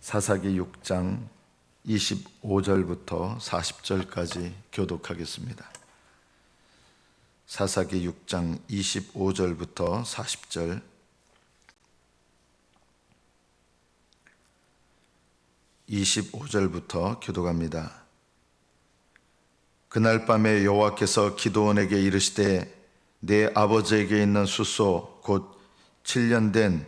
사사기 6장 25절부터 40절까지 교독하겠습니다. 사사기 6장 25절부터 40절. (25절부터) 교독합니다. 그날 밤에 여호와께서 기드온에게 이르시되 내 아버지에게 있는 숫소 곧 7년 된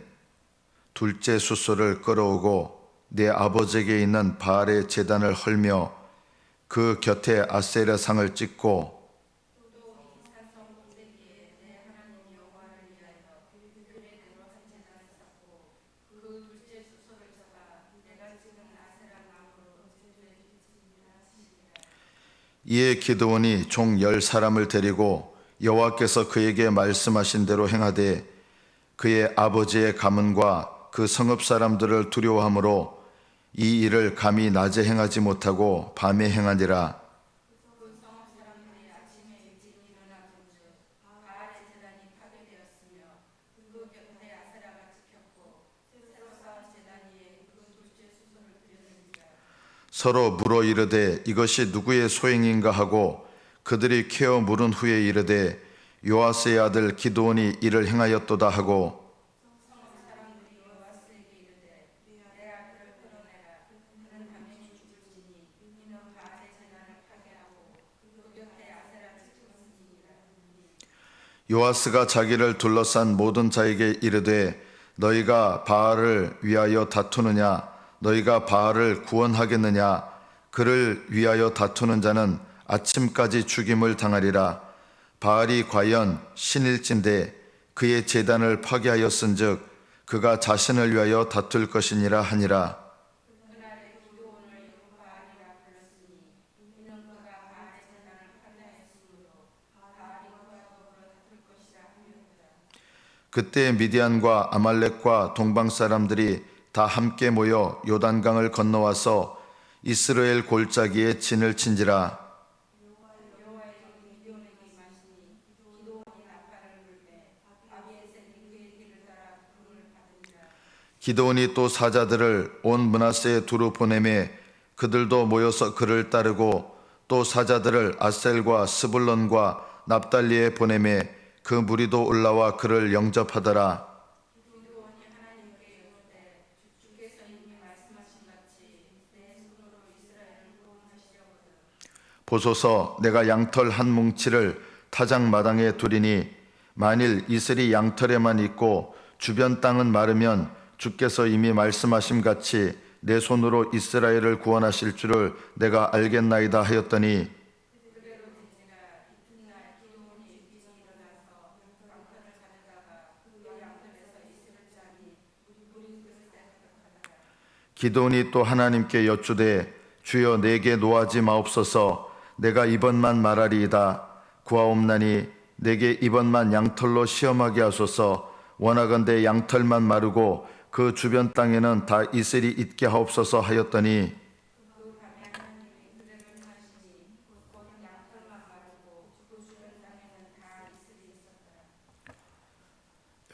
둘째 숫소를 끌어오고 내 아버지에게 있는 바알의 제단을 헐며 그 곁에 아세라상을 찍고 이에 기드온이 종 10사람을 데리고 여호와께서 그에게 말씀하신 대로 행하되 그의 아버지의 가문과 그 성읍 사람들을 두려워하므로 이 일을 감히 낮에 행하지 못하고 밤에 행하니라. 서로 물어 이르되 이것이 누구의 소행인가 하고 그들이 캐어 물은 후에 이르되 요아스의 아들 기드온이 이를 행하였도다 하고 요아스가 자기를 둘러싼 모든 자에게 이르되 너희가 바알을 위하여 다투느냐 너희가 바알을 구원하겠느냐 그를 위하여 다투는 자는 아침까지 죽임을 당하리라. 바알이 과연 신일진데 그의 제단을 파괴하였은즉 그가 자신을 위하여 다툴 것이니라 하니라. 그때 미디안과 아말렉과 동방 사람들이 다 함께 모여 요단강을 건너와서 이스라엘 골짜기에 진을 친지라. 기드온이 또 사자들을 온 므낫세에 두루 보내매 그들도 모여서 그를 따르고 또 사자들을 아셀과 스불론과 납달리에 보내매 그 무리도 올라와 그를 영접하더라. 보소서 내가 양털 한 뭉치를 타작 마당에 두리니 만일 이슬이 양털에만 있고 주변 땅은 마르면 주께서 이미 말씀하심 같이 내 손으로 이스라엘을 구원하실 줄을 내가 알겠나이다 하였더니 기드온이 또 하나님께 여쭈되 주여 내게 노하지 마옵소서. 내가 이번만 말하리이다. 구하옵나니 내게 이번만 양털로 시험하게 하소서. 원하건대 양털만 마르고 그 주변 땅에는 다 이슬이 있게 하옵소서 하였더니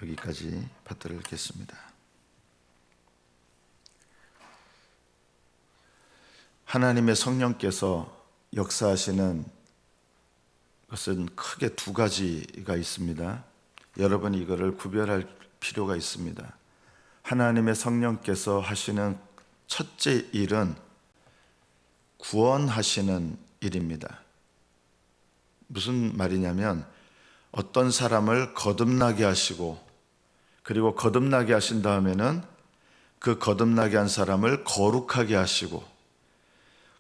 여기까지 파트를 읽겠습니다. 하나님의 성령께서 역사하시는 것은 크게 두 가지가 있습니다. 여러분이 이거를 구별할 필요가 있습니다. 하나님의 성령께서 하시는 첫째 일은 구원하시는 일입니다. 무슨 말이냐면 어떤 사람을 거듭나게 하시고 그리고 거듭나게 하신 다음에는 그 거듭나게 한 사람을 거룩하게 하시고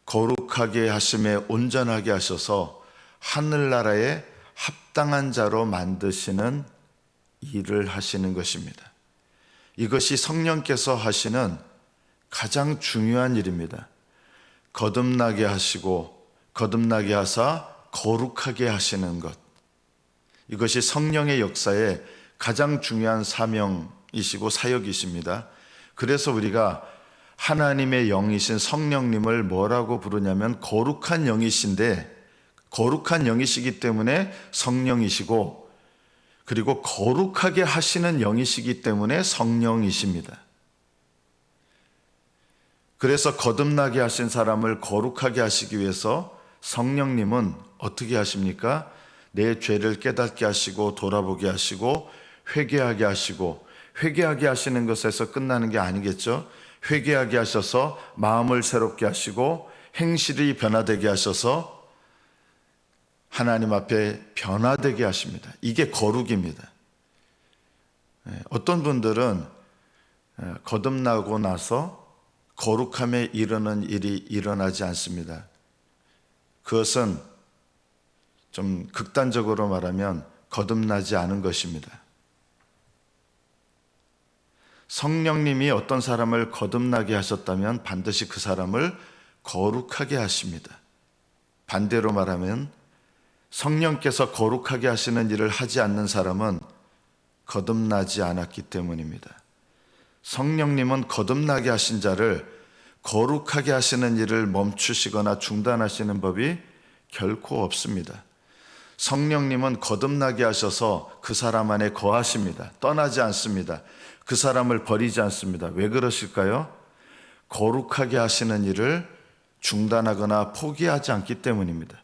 거룩하게 하심에 온전하게 하셔서 하늘나라에 합당한 자로 만드시는 일을 하시는 것입니다. 이것이 성령께서 하시는 가장 중요한 일입니다. 거듭나게 하시고 거듭나게 하사 거룩하게 하시는 것. 이것이 성령의 역사의 가장 중요한 사명이시고 사역이십니다. 그래서 우리가 하나님의 영이신 성령님을 뭐라고 부르냐면 거룩한 영이신데 거룩한 영이시기 때문에 성령이시고 그리고 거룩하게 하시는 영이시기 때문에 성령이십니다. 그래서 거듭나게 하신 사람을 거룩하게 하시기 위해서 성령님은 어떻게 하십니까? 내 죄를 깨닫게 하시고 돌아보게 하시고 회개하게 하시고, 회개하게 하시는 것에서 끝나는 게 아니겠죠. 회개하게 하셔서 마음을 새롭게 하시고 행실이 변화되게 하셔서 하나님 앞에 변화되게 하십니다. 이게 거룩입니다. 어떤 분들은 거듭나고 나서 거룩함에 이르는 일이 일어나지 않습니다. 그것은 좀 극단적으로 말하면 거듭나지 않은 것입니다. 성령님이 어떤 사람을 거듭나게 하셨다면 반드시 그 사람을 거룩하게 하십니다. 반대로 말하면 성령께서 거룩하게 하시는 일을 하지 않는 사람은 거듭나지 않았기 때문입니다. 성령님은 거듭나게 하신 자를 거룩하게 하시는 일을 멈추시거나 중단하시는 법이 결코 없습니다. 성령님은 거듭나게 하셔서 그 사람 안에 거하십니다. 떠나지 않습니다. 그 사람을 버리지 않습니다. 왜 그러실까요? 거룩하게 하시는 일을 중단하거나 포기하지 않기 때문입니다.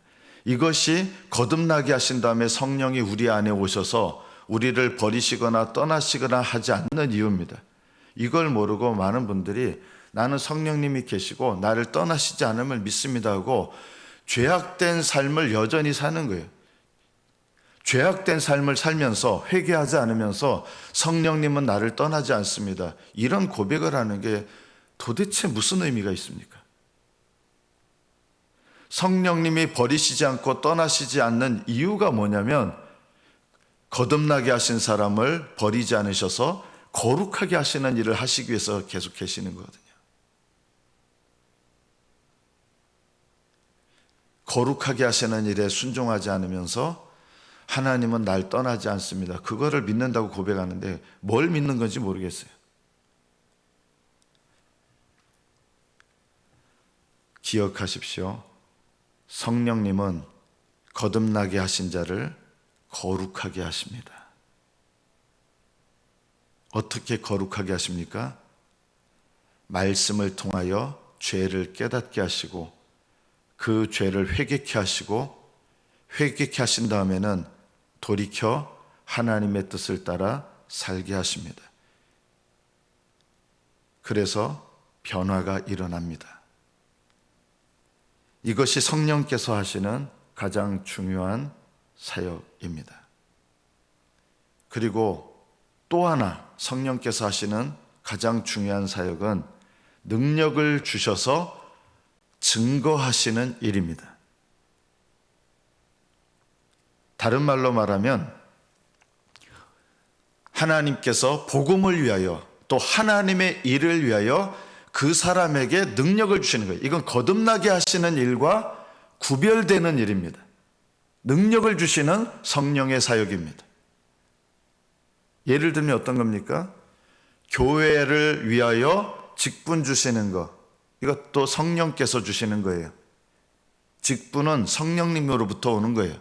이것이 거듭나게 하신 다음에 성령이 우리 안에 오셔서 우리를 버리시거나 떠나시거나 하지 않는 이유입니다. 이걸 모르고 많은 분들이 나는 성령님이 계시고 나를 떠나시지 않음을 믿습니다 하고 죄악된 삶을 여전히 사는 거예요. 죄악된 삶을 살면서 회개하지 않으면서 성령님은 나를 떠나지 않습니다. 이런 고백을 하는 게 도대체 무슨 의미가 있습니까? 성령님이 버리시지 않고 떠나시지 않는 이유가 뭐냐면 거듭나게 하신 사람을 버리지 않으셔서 거룩하게 하시는 일을 하시기 위해서 계속 계시는 거거든요. 거룩하게 하시는 일에 순종하지 않으면서 하나님은 날 떠나지 않습니다. 그거를 믿는다고 고백하는데 뭘 믿는 건지 모르겠어요. 기억하십시오. 성령님은 거듭나게 하신 자를 거룩하게 하십니다. 어떻게 거룩하게 하십니까? 말씀을 통하여 죄를 깨닫게 하시고 그 죄를 회개케 하시고 회개케 하신 다음에는 돌이켜 하나님의 뜻을 따라 살게 하십니다. 그래서 변화가 일어납니다. 이것이 성령께서 하시는 가장 중요한 사역입니다. 그리고 또 하나 성령께서 하시는 가장 중요한 사역은 능력을 주셔서 증거하시는 일입니다. 다른 말로 말하면 하나님께서 복음을 위하여 또 하나님의 일을 위하여 그 사람에게 능력을 주시는 거예요. 이건 거듭나게 하시는 일과 구별되는 일입니다. 능력을 주시는 성령의 사역입니다. 예를 들면 어떤 겁니까? 교회를 위하여 직분 주시는 것, 이것도 성령께서 주시는 거예요. 직분은 성령님으로부터 오는 거예요.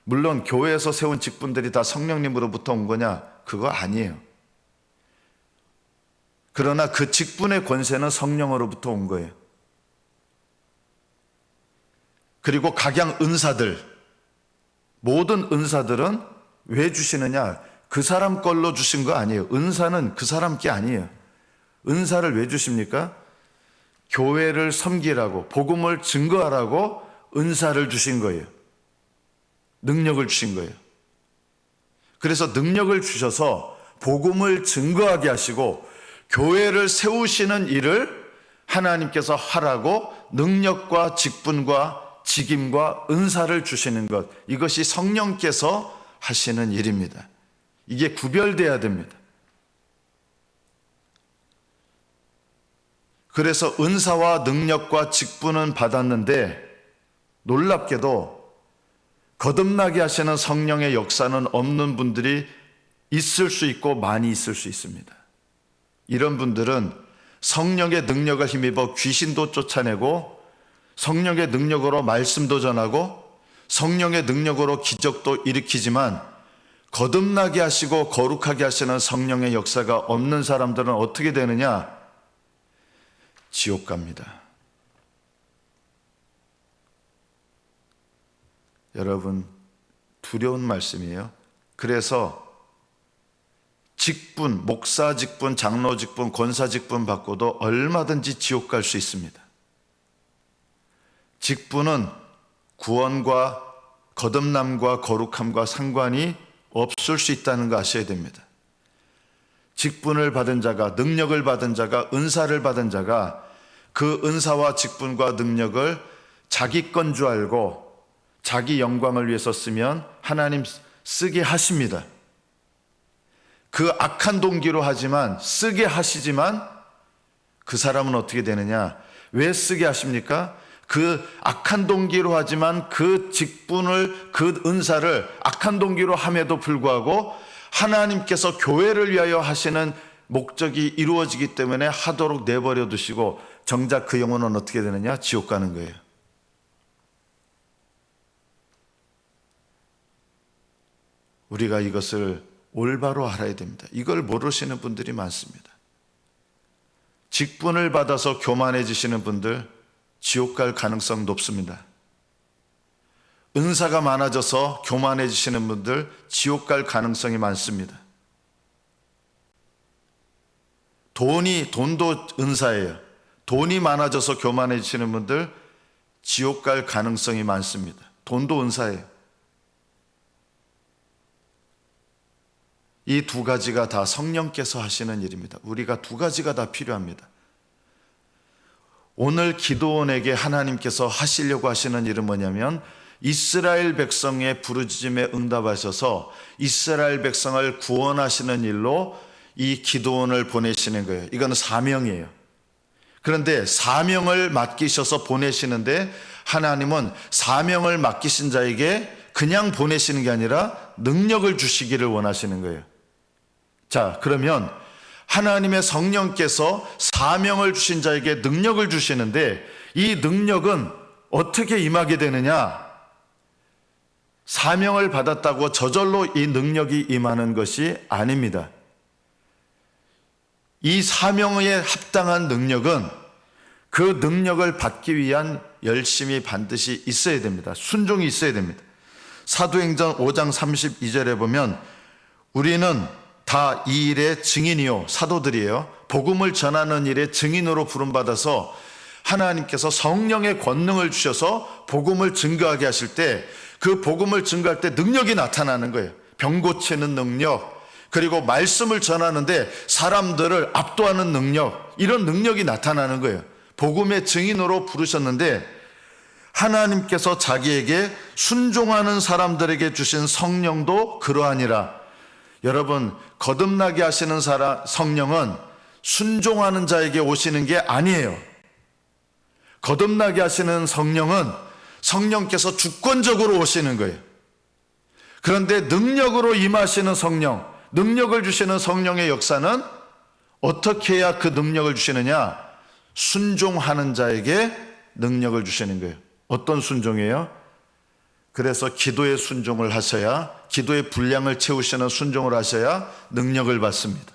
물론 교회에서 세운 직분들이 다 성령님으로부터 온 거냐? 그거 아니에요. 그러나 그 직분의 권세는 성령으로부터 온 거예요. 그리고 각양 은사들, 모든 은사들은 왜 주시느냐? 그 사람 걸로 주신 거 아니에요. 은사는 그 사람 게 아니에요. 은사를 왜 주십니까? 교회를 섬기라고, 복음을 증거하라고 은사를 주신 거예요. 능력을 주신 거예요. 그래서 능력을 주셔서 복음을 증거하게 하시고 교회를 세우시는 일을 하나님께서 하라고 능력과 직분과 직임과 은사를 주시는 것, 이것이 성령께서 하시는 일입니다. 이게 구별돼야 됩니다. 그래서 은사와 능력과 직분은 받았는데 놀랍게도 거듭나게 하시는 성령의 역사는 없는 분들이 있을 수 있고 많이 있을 수 있습니다. 이런 분들은 성령의 능력을 힘입어 귀신도 쫓아내고 성령의 능력으로 말씀도 전하고 성령의 능력으로 기적도 일으키지만 거듭나게 하시고 거룩하게 하시는 성령의 역사가 없는 사람들은 어떻게 되느냐? 지옥 갑니다. 여러분, 두려운 말씀이에요. 그래서 직분, 목사 직분, 장로 직분, 권사 직분 받고도 얼마든지 지옥 갈 수 있습니다. 직분은 구원과 거듭남과 거룩함과 상관이 없을 수 있다는 거 아셔야 됩니다. 직분을 받은 자가, 능력을 받은 자가, 은사를 받은 자가 그 은사와 직분과 능력을 자기 건 줄 알고 자기 영광을 위해서 쓰면 하나님 쓰게 하십니다. 그 악한 동기로 하지만, 쓰게 하시지만 그 사람은 어떻게 되느냐? 왜 쓰게 하십니까? 그 악한 동기로 하지만 그 직분을, 그 은사를 악한 동기로 함에도 불구하고 하나님께서 교회를 위하여 하시는 목적이 이루어지기 때문에 하도록 내버려 두시고 정작 그 영혼은 어떻게 되느냐? 지옥 가는 거예요. 우리가 이것을 올바로 알아야 됩니다. 이걸 모르시는 분들이 많습니다. 직분을 받아서 교만해지시는 분들 지옥 갈 가능성 높습니다. 은사가 많아져서 교만해지시는 분들 지옥 갈 가능성이 많습니다. 돈도 은사예요. 돈이 많아져서 교만해지시는 분들 지옥 갈 가능성이 많습니다. 돈도 은사예요. 이 두 가지가 다 성령께서 하시는 일입니다. 우리가 두 가지가 다 필요합니다. 오늘 기도원에게 하나님께서 하시려고 하시는 일은 뭐냐면 이스라엘 백성의 부르짖음에 응답하셔서 이스라엘 백성을 구원하시는 일로 이 기도원을 보내시는 거예요. 이거는 사명이에요. 그런데 사명을 맡기셔서 보내시는데 하나님은 사명을 맡기신 자에게 그냥 보내시는 게 아니라 능력을 주시기를 원하시는 거예요. 자, 그러면 하나님의 성령께서 사명을 주신 자에게 능력을 주시는데 이 능력은 어떻게 임하게 되느냐? 사명을 받았다고 저절로 이 능력이 임하는 것이 아닙니다. 이 사명에 합당한 능력은 그 능력을 받기 위한 열심이 반드시 있어야 됩니다. 순종이 있어야 됩니다. 사도행전 5장 32절에 보면 우리는 다 이 일의 증인이요, 사도들이에요. 복음을 전하는 일의 증인으로 부름받아서 하나님께서 성령의 권능을 주셔서 복음을 증거하게 하실 때 그 복음을 증거할 때 능력이 나타나는 거예요. 병 고치는 능력, 그리고 말씀을 전하는데 사람들을 압도하는 능력, 이런 능력이 나타나는 거예요. 복음의 증인으로 부르셨는데 하나님께서 자기에게 순종하는 사람들에게 주신 성령도 그러하니라. 여러분, 거듭나게 하시는 성령은 순종하는 자에게 오시는 게 아니에요. 거듭나게 하시는 성령은 성령께서 주권적으로 오시는 거예요. 그런데 능력으로 임하시는 성령, 능력을 주시는 성령의 역사는 어떻게 해야 그 능력을 주시느냐? 순종하는 자에게 능력을 주시는 거예요. 어떤 순종이에요? 그래서 기도의 순종을 하셔야, 기도의 분량을 채우시는 순종을 하셔야 능력을 받습니다.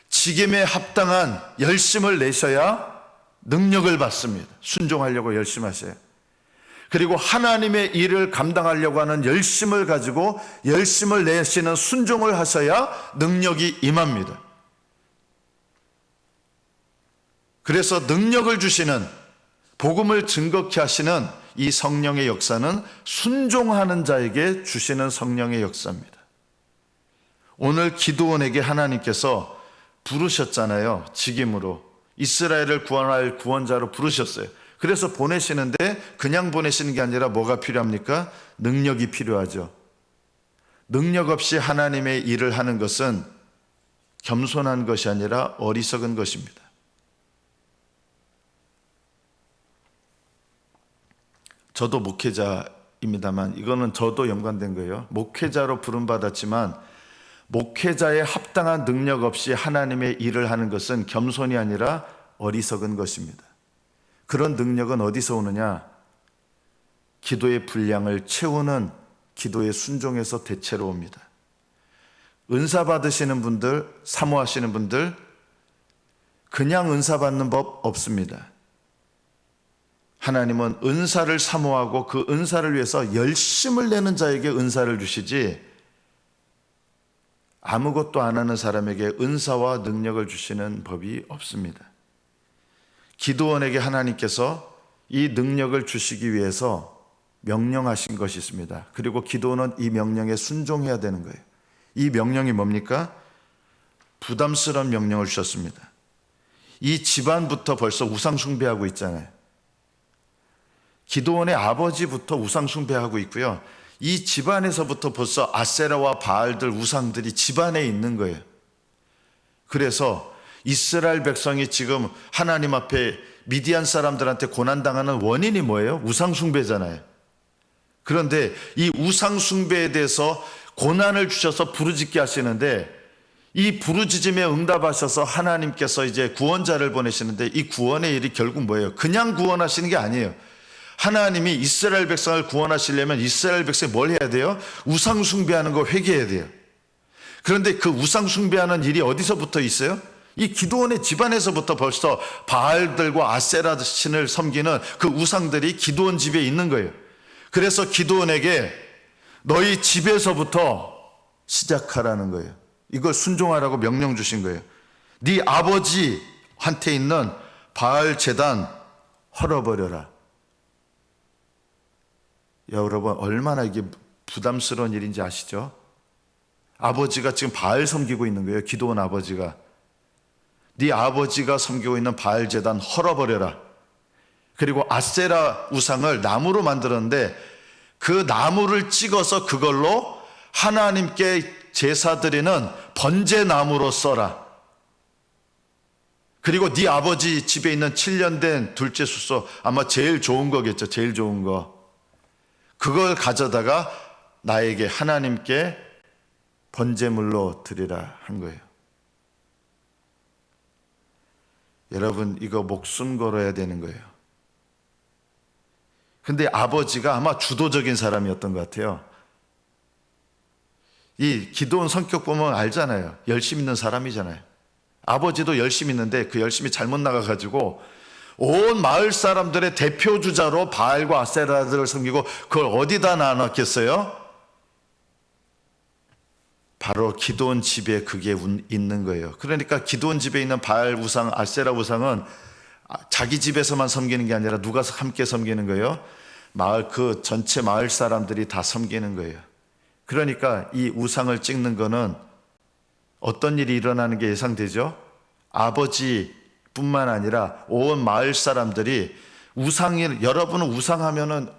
직임에 합당한 열심을 내셔야 능력을 받습니다. 순종하려고 열심히 하셔야. 그리고 하나님의 일을 감당하려고 하는 열심을 가지고 열심을 내시는 순종을 하셔야 능력이 임합니다. 그래서 능력을 주시는, 복음을 증거케 하시는 이 성령의 역사는 순종하는 자에게 주시는 성령의 역사입니다. 오늘 기드온에게 하나님께서 부르셨잖아요. 직임으로 이스라엘을 구원할 구원자로 부르셨어요. 그래서 보내시는데 그냥 보내시는 게 아니라 뭐가 필요합니까? 능력이 필요하죠. 능력 없이 하나님의 일을 하는 것은 겸손한 것이 아니라 어리석은 것입니다. 저도 목회자입니다만 이거는 저도 연관된 거예요. 목회자로 부름받았지만 목회자에 합당한 능력 없이 하나님의 일을 하는 것은 겸손이 아니라 어리석은 것입니다. 그런 능력은 어디서 오느냐? 기도의 분량을 채우는 기도의 순종에서 대체로 옵니다. 은사 받으시는 분들, 사모하시는 분들, 그냥 은사 받는 법 없습니다. 하나님은 은사를 사모하고 그 은사를 위해서 열심을 내는 자에게 은사를 주시지, 아무것도 안 하는 사람에게 은사와 능력을 주시는 법이 없습니다. 기드온에게 하나님께서 이 능력을 주시기 위해서 명령하신 것이 있습니다. 그리고 기드온은 이 명령에 순종해야 되는 거예요. 이 명령이 뭡니까? 부담스러운 명령을 주셨습니다. 이 집안부터 벌써 우상 숭배하고 있잖아요. 기드온의 아버지부터 우상 숭배하고 있고요. 이 집안에서부터 벌써 아세라와 바알들 우상들이 집안에 있는 거예요. 그래서 이스라엘 백성이 지금 하나님 앞에 미디안 사람들한테 고난당하는 원인이 뭐예요? 우상 숭배잖아요. 그런데 이 우상 숭배에 대해서 고난을 주셔서 부르짖게 하시는데, 이 부르짖음에 응답하셔서 하나님께서 이제 구원자를 보내시는데, 이 구원의 일이 결국 뭐예요? 그냥 구원하시는 게 아니에요. 하나님이 이스라엘 백성을 구원하시려면 이스라엘 백성이 뭘 해야 돼요? 우상 숭배하는 거 회개해야 돼요. 그런데 그 우상 숭배하는 일이 어디서부터 있어요? 이 기드온의 집안에서부터 벌써 바알들과 아세라 신을 섬기는 그 우상들이 기드온 집에 있는 거예요. 그래서 기드온에게 너희 집에서부터 시작하라는 거예요. 이걸 순종하라고 명령 주신 거예요. 네 아버지한테 있는 바알 제단 헐어버려라. 여러분, 얼마나 이게 부담스러운 일인지 아시죠? 아버지가 지금 바알 섬기고 있는 거예요. 기드온 아버지가. 네 아버지가 섬기고 있는 바알 제단 헐어버려라. 그리고 아세라 우상을 나무로 만들었는데 그 나무를 찍어서 그걸로 하나님께 제사 드리는 번제나무로 써라. 그리고 네 아버지 집에 있는 7년 된 둘째 숫소, 아마 제일 좋은 거겠죠. 제일 좋은 거. 그걸 가져다가 나에게 하나님께 번제물로 드리라 한 거예요. 여러분, 이거 목숨 걸어야 되는 거예요. 근데 아버지가 아마 주도적인 사람이었던 것 같아요. 이 기드온 성격 보면 알잖아요. 열심 있는 사람이잖아요. 아버지도 열심히 있는데 그 열심히 잘못 나가가지고 온 마을 사람들의 대표 주자로 바알과 아세라들을 섬기고, 그걸 어디다 놔놨겠어요? 바로 기드온 집에 그게 있는 거예요. 그러니까 기드온 집에 있는 바알 우상, 아세라 우상은 자기 집에서만 섬기는 게 아니라 누가 함께 섬기는 거예요? 마을, 그 전체 마을 사람들이 다 섬기는 거예요. 그러니까 이 우상을 찍는 거는 어떤 일이 일어나는 게 예상되죠? 아버지뿐만 아니라 온 마을 사람들이 여러분은 우상하면은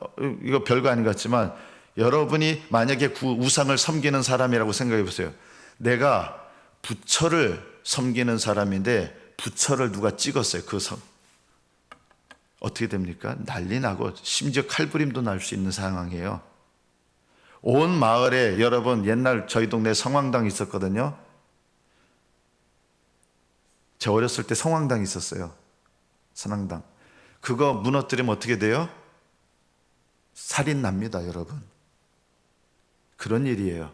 이거 별거 아닌 것 같지만, 여러분이 만약에 그 우상을 섬기는 사람이라고 생각해 보세요. 내가 부처를 섬기는 사람인데 부처를 누가 찍었어요. 어떻게 됩니까? 난리 나고 심지어 칼부림도 날 수 있는 상황이에요. 온 마을에, 여러분, 옛날 저희 동네에 성황당 있었거든요. 제 어렸을 때 성황당 있었어요. 선왕당. 그거 무너뜨리면 어떻게 돼요? 살인 납니다, 여러분. 그런 일이에요.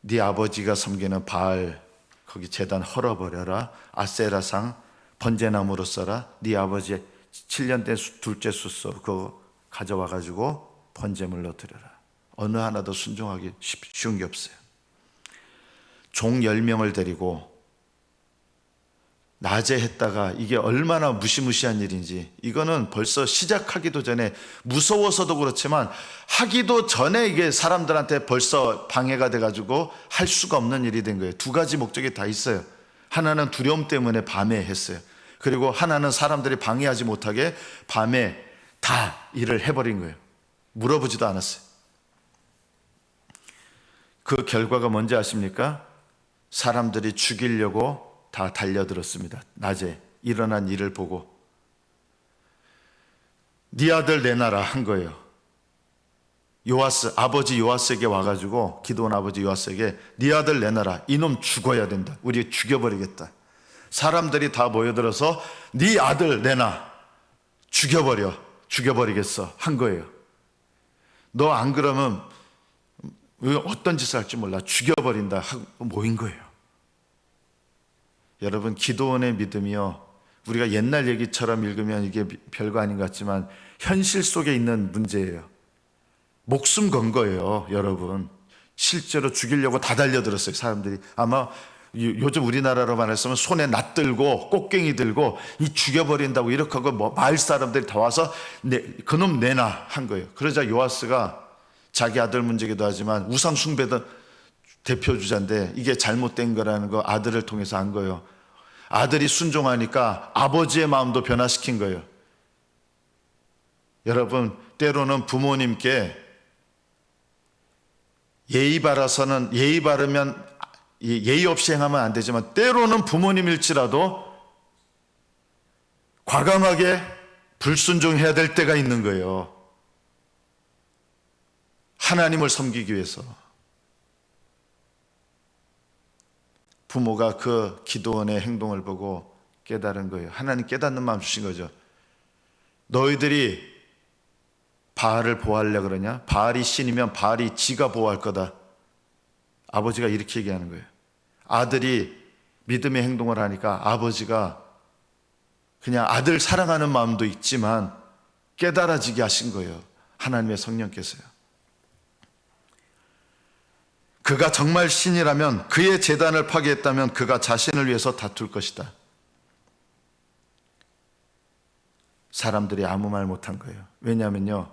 네 아버지가 섬기는 바알, 거기 제단 헐어버려라. 아세라상 번제나무로 써라. 네 아버지의 7년 된 둘째 숫소 그거 가져와가지고 번제물로 드려라. 어느 하나도 순종하기 쉬운 게 없어요. 종 10명을 데리고 낮에 했다가 이게 얼마나 무시무시한 일인지, 이거는 벌써 시작하기도 전에 무서워서도 그렇지만 하기도 전에 이게 사람들한테 벌써 방해가 돼가지고 할 수가 없는 일이 된 거예요. 두 가지 목적이 다 있어요. 하나는 두려움 때문에 밤에 했어요. 그리고 하나는 사람들이 방해하지 못하게 밤에 다 일을 해버린 거예요. 물어보지도 않았어요. 그 결과가 뭔지 아십니까? 사람들이 죽이려고 다 달려들었습니다. 낮에 일어난 일을 보고. 네 아들 내놔라 한 거예요. 요아스, 아버지 요아스에게 와가지고, 기드온 아버지 요아스에게 네 아들 내놔라. 이놈 죽어야 된다. 우리 죽여버리겠다. 사람들이 다 모여들어서 네 아들 내놔. 죽여버리겠어 한 거예요. 너 안 그러면 어떤 짓을 할지 몰라 죽여버린다 하고 모인 거예요. 여러분, 기도원의 믿음이요, 우리가 옛날 얘기처럼 읽으면 이게 별거 아닌 것 같지만 현실 속에 있는 문제예요. 목숨 건 거예요, 여러분. 실제로 죽이려고 다 달려들었어요, 사람들이. 아마 요즘 우리나라로 말했으면 손에 낫 들고 꽃갱이 들고 이 죽여버린다고 이렇게 하고 마을 사람들이 다 와서 그놈 내놔 한 거예요. 그러자 요아스가 자기 아들 문제기도 하지만 우상 숭배던 대표 주자인데 이게 잘못된 거라는 거 아들을 통해서 안 거예요. 아들이 순종하니까 아버지의 마음도 변화시킨 거예요. 여러분, 때로는 부모님께 예의 바르면 예의 없이 행하면 안 되지만 때로는 부모님일지라도 과감하게 불순종해야 될 때가 있는 거예요. 하나님을 섬기기 위해서. 부모가 그 기도원의 행동을 보고 깨달은 거예요. 하나님 깨닫는 마음 주신 거죠. 너희들이 바알을 보호하려고 그러냐? 바알이 신이면 바알이 지가 보호할 거다. 아버지가 이렇게 얘기하는 거예요. 아들이 믿음의 행동을 하니까 아버지가 그냥 아들 사랑하는 마음도 있지만 깨달아지게 하신 거예요. 하나님의 성령께서요. 그가 정말 신이라면, 그의 제단을 파괴했다면 그가 자신을 위해서 다툴 것이다. 사람들이 아무 말 못한 거예요. 왜냐하면요,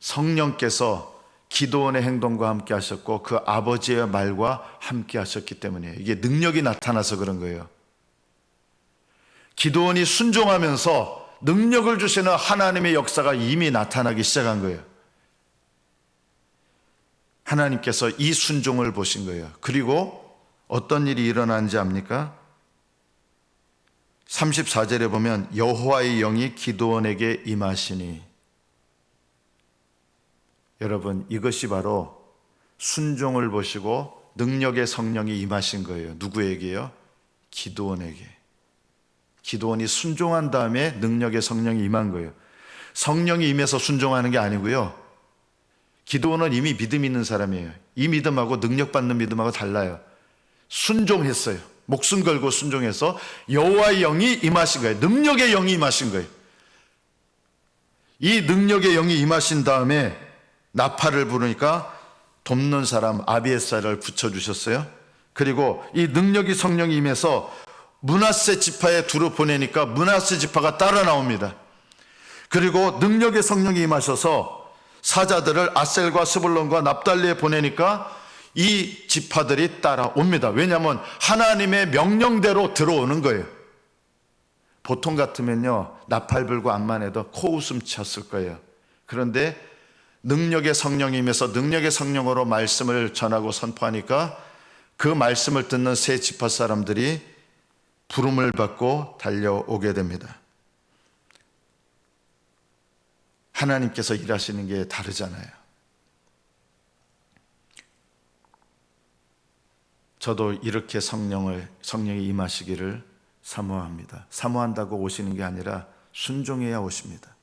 성령께서 기도원의 행동과 함께 하셨고 그 아버지의 말과 함께 하셨기 때문이에요. 이게 능력이 나타나서 그런 거예요. 기도원이 순종하면서 능력을 주시는 하나님의 역사가 이미 나타나기 시작한 거예요. 하나님께서 이 순종을 보신 거예요. 그리고 어떤 일이 일어나는지 압니까? 34절에 보면 여호와의 영이 기도원에게 임하시니, 여러분, 이것이 바로 순종을 보시고 능력의 성령이 임하신 거예요. 누구에게요? 기도원에게. 기도원이 순종한 다음에 능력의 성령이 임한 거예요. 성령이 임해서 순종하는 게 아니고요, 기도원은 이미 믿음 있는 사람이에요. 이 믿음하고 능력받는 믿음하고 달라요. 순종했어요. 목숨 걸고 순종해서 여호와의 영이 임하신 거예요. 능력의 영이 임하신 거예요. 이 능력의 영이 임하신 다음에 나팔을 부르니까 돕는 사람 아비에살을 붙여주셨어요. 그리고 이 능력이 성령이 임해서 므낫세 지파에 두루 보내니까 므낫세 지파가 따라 나옵니다. 그리고 능력의 성령이 임하셔서 사자들을 아셀과 스불론과 납달리에 보내니까 이 지파들이 따라옵니다. 왜냐하면 하나님의 명령대로 들어오는 거예요. 보통 같으면요, 나팔 불고 암만 해도 코웃음 쳤을 거예요. 그런데 능력의 성령임에서 능력의 성령으로 말씀을 전하고 선포하니까 그 말씀을 듣는 세 지파 사람들이 부름을 받고 달려오게 됩니다. 하나님께서 일하시는 게 다르잖아요. 저도 이렇게 성령이 임하시기를 사모합니다. 사모한다고 오시는 게 아니라 순종해야 오십니다.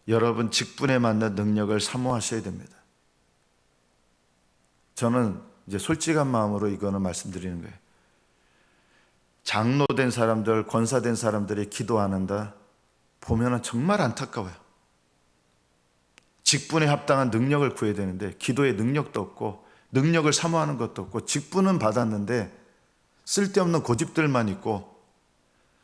여러분, 직분에 맞는 능력을 사모하셔야 됩니다. 저는 이제 솔직한 마음으로 이거는 말씀드리는 거예요. 장로된 사람들, 권사된 사람들이 기도하는다 보면은 정말 안타까워요. 직분에 합당한 능력을 구해야 되는데 기도에 능력도 없고 능력을 사모하는 것도 없고 직분은 받았는데 쓸데없는 고집들만 있고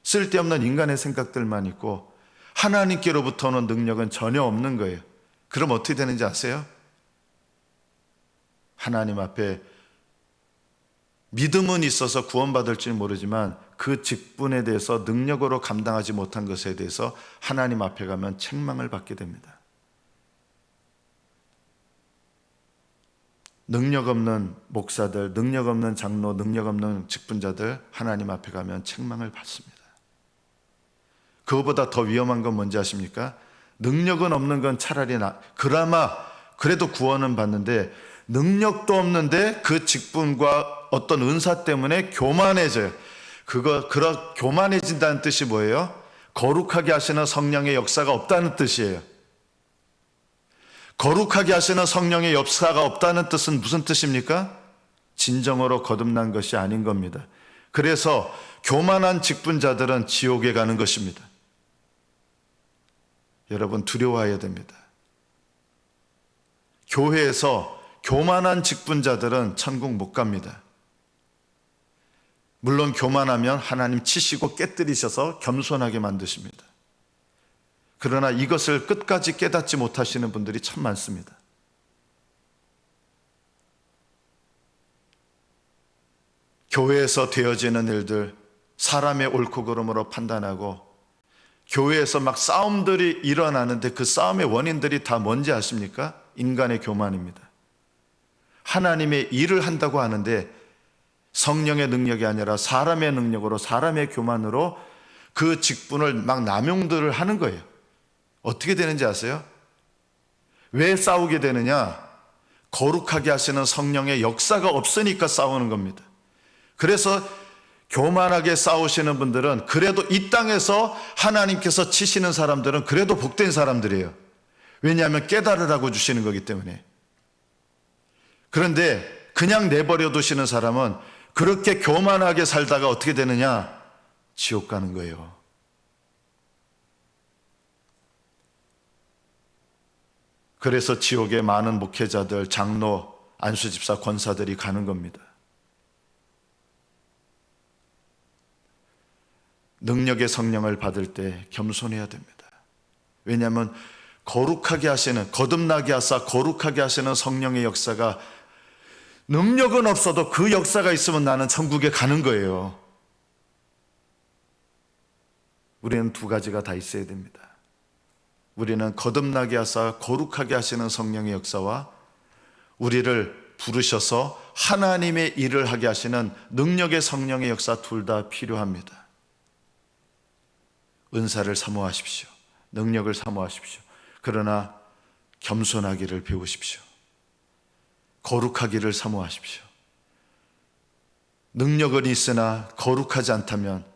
쓸데없는 인간의 생각들만 있고 하나님께로부터 오는 능력은 전혀 없는 거예요. 그럼 어떻게 되는지 아세요? 하나님 앞에 믿음은 있어서 구원받을지는 모르지만 그 직분에 대해서 능력으로 감당하지 못한 것에 대해서 하나님 앞에 가면 책망을 받게 됩니다. 능력 없는 목사들, 능력 없는 장로, 능력 없는 직분자들 하나님 앞에 가면 책망을 받습니다. 그거보다 더 위험한 건 뭔지 아십니까? 능력은 없는 건 차라리 그나마 그래도 구원은 받는데 능력도 없는데 그 직분과 어떤 은사 때문에 교만해져요. 교만해진다는 뜻이 뭐예요? 거룩하게 하시는 성령의 역사가 없다는 뜻이에요. 거룩하게 하시는 성령의 역사가 없다는 뜻은 무슨 뜻입니까? 진정으로 거듭난 것이 아닌 겁니다. 그래서 교만한 직분자들은 지옥에 가는 것입니다. 여러분, 두려워해야 됩니다. 교회에서 교만한 직분자들은 천국 못 갑니다. 물론 교만하면 하나님 치시고 깨뜨리셔서 겸손하게 만드십니다. 그러나 이것을 끝까지 깨닫지 못하시는 분들이 참 많습니다. 교회에서 되어지는 일들, 사람의 옳고 그름으로 판단하고, 교회에서 막 싸움들이 일어나는데 그 싸움의 원인들이 다 뭔지 아십니까? 인간의 교만입니다. 하나님의 일을 한다고 하는데 성령의 능력이 아니라 사람의 능력으로, 사람의 교만으로 그 직분을 막 남용들을 하는 거예요. 어떻게 되는지 아세요? 왜 싸우게 되느냐? 거룩하게 하시는 성령의 역사가 없으니까 싸우는 겁니다. 그래서 교만하게 싸우시는 분들은, 그래도 이 땅에서 하나님께서 치시는 사람들은 그래도 복된 사람들이에요. 왜냐하면 깨달으라고 주시는 거기 때문에. 그런데 그냥 내버려 두시는 사람은 그렇게 교만하게 살다가 어떻게 되느냐? 지옥 가는 거예요. 그래서 지옥에 많은 목회자들, 장로, 안수집사, 권사들이 가는 겁니다. 능력의 성령을 받을 때 겸손해야 됩니다. 왜냐하면 거룩하게 하시는, 거듭나게 하사 거룩하게 하시는 성령의 역사가, 능력은 없어도 그 역사가 있으면 나는 천국에 가는 거예요. 우리는 두 가지가 다 있어야 됩니다. 우리는 거듭나게 하사 거룩하게 하시는 성령의 역사와 우리를 부르셔서 하나님의 일을 하게 하시는 능력의 성령의 역사, 둘 다 필요합니다. 은사를 사모하십시오. 능력을 사모하십시오. 그러나 겸손하기를 배우십시오. 거룩하기를 사모하십시오. 능력은 있으나 거룩하지 않다면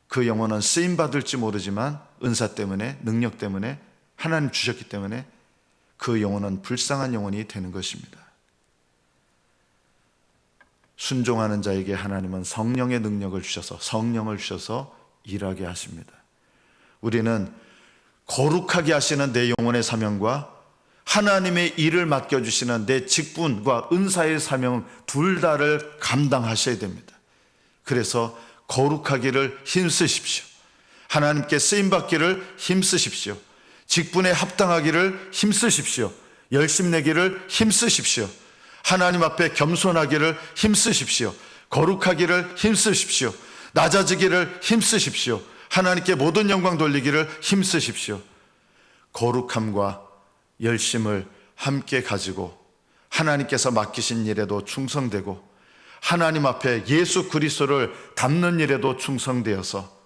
그 영혼은 쓰임받을지 모르지만 은사 때문에, 능력 때문에, 하나님 주셨기 때문에 그 영혼은 불쌍한 영혼이 되는 것입니다. 순종하는 자에게 하나님은 성령의 능력을 주셔서, 성령을 주셔서 일하게 하십니다. 우리는 거룩하게 하시는 내 영혼의 사명과 하나님의 일을 맡겨주시는 내 직분과 은사의 사명, 둘 다를 감당하셔야 됩니다. 그래서 거룩하기를 힘쓰십시오. 하나님께 쓰임받기를 힘쓰십시오. 직분에 합당하기를 힘쓰십시오. 열심내기를 힘쓰십시오. 하나님 앞에 겸손하기를 힘쓰십시오. 거룩하기를 힘쓰십시오. 낮아지기를 힘쓰십시오. 하나님께 모든 영광 돌리기를 힘쓰십시오. 거룩함과 열심을 함께 가지고 하나님께서 맡기신 일에도 충성되고 하나님 앞에 예수 그리스도를 담는 일에도 충성되어서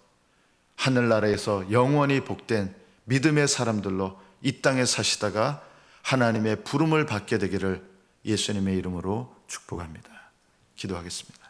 하늘나라에서 영원히 복된 믿음의 사람들로 이 땅에 사시다가 하나님의 부름을 받게 되기를 예수님의 이름으로 축복합니다. 기도하겠습니다.